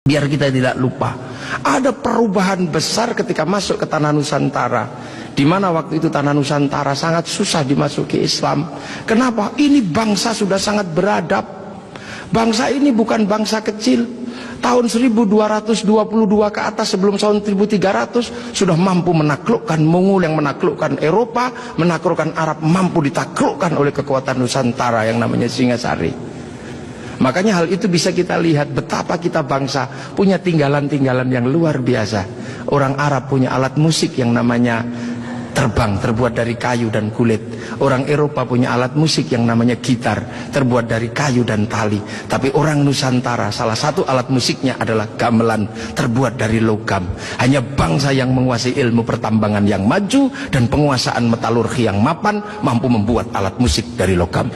Biar kita tidak lupa, ada perubahan besar ketika masuk ke tanah Nusantara, di mana waktu itu tanah Nusantara sangat susah dimasuki Islam. Kenapa? Ini bangsa sudah sangat beradab. Bangsa ini bukan bangsa kecil. Tahun 1222 ke atas sebelum tahun 1300 sudah mampu menaklukkan Mongol yang menaklukkan Eropa, menaklukkan Arab, mampu ditaklukkan oleh kekuatan Nusantara yang namanya Singasari. Makanya hal itu bisa kita lihat betapa kita bangsa punya tinggalan-tinggalan yang luar biasa. Orang Arab punya alat musik yang namanya terbang, terbuat dari kayu dan kulit. Orang Eropa punya alat musik yang namanya gitar, terbuat dari kayu dan tali. Tapi orang Nusantara salah satu alat musiknya adalah gamelan, terbuat dari logam. Hanya bangsa yang menguasai ilmu pertambangan yang maju dan penguasaan metalurgi yang mapan mampu membuat alat musik dari logam.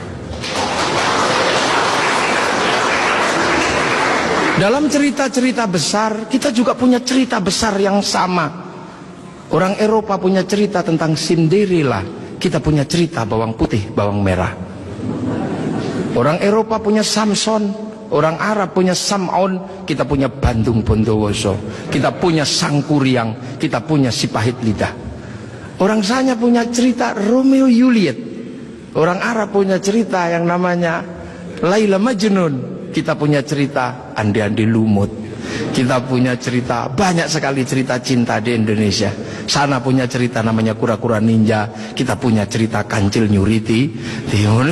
Dalam cerita-cerita besar, kita juga punya cerita besar yang sama. Orang Eropa punya cerita tentang Cinderella, kita punya cerita bawang putih, bawang merah. Orang Eropa punya Samson, orang Arab punya Sam'on, kita punya Bandung Bondowoso, kita punya Sangkuriang, kita punya Sipahit Lidah. Orang Sanya punya cerita Romeo Juliet, orang Arab punya cerita yang namanya Laila Majnun. Kita punya cerita Andi-Andi Lumut. Kita punya cerita, banyak sekali cerita cinta di Indonesia. Sana punya cerita namanya Kura-Kura Ninja. Kita punya cerita Kancil Nyuriti.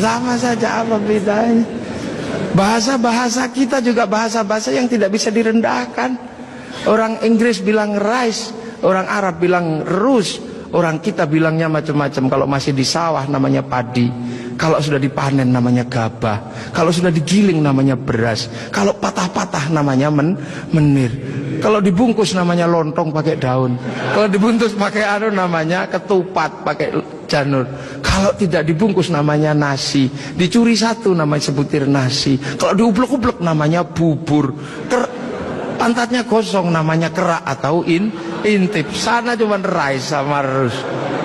Sama saja, apa bedanya? Bahasa-bahasa kita juga bahasa-bahasa yang tidak bisa direndahkan. Orang Inggris bilang rice, orang Arab bilang rus, orang kita bilangnya macam-macam. Kalau masih di sawah namanya padi, kalau sudah dipanen namanya gabah, kalau sudah digiling namanya beras, kalau patah-patah namanya menir, kalau dibungkus namanya lontong pakai daun, kalau dibungkus pakai namanya ketupat pakai janur, kalau tidak dibungkus namanya nasi, dicuri satu namanya sebutir nasi, kalau diublek-ublek namanya bubur, pantatnya gosong namanya kerak atau intip. Sana cuma rice sama rus.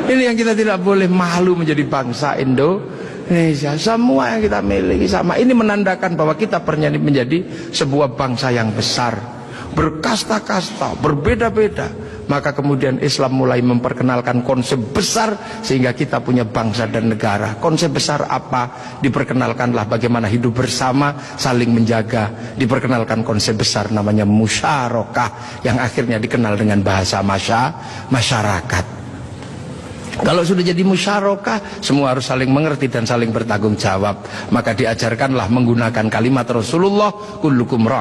Ini yang kita tidak boleh malu menjadi bangsa Indonesia. Semua yang kita miliki sama. Ini menandakan bahwa kita pernah menjadi sebuah bangsa yang besar, berkasta-kasta, berbeda-beda. Maka kemudian Islam mulai memperkenalkan konsep besar sehingga kita punya bangsa dan negara. Konsep besar apa? Diperkenalkanlah bagaimana hidup bersama, saling menjaga. Diperkenalkan konsep besar namanya musyarakah yang akhirnya dikenal dengan bahasa masyarakat. Kalau sudah jadi musyarakah, semua harus saling mengerti dan saling bertanggung jawab. Maka diajarkanlah menggunakan kalimat Rasulullah, kullukum ra'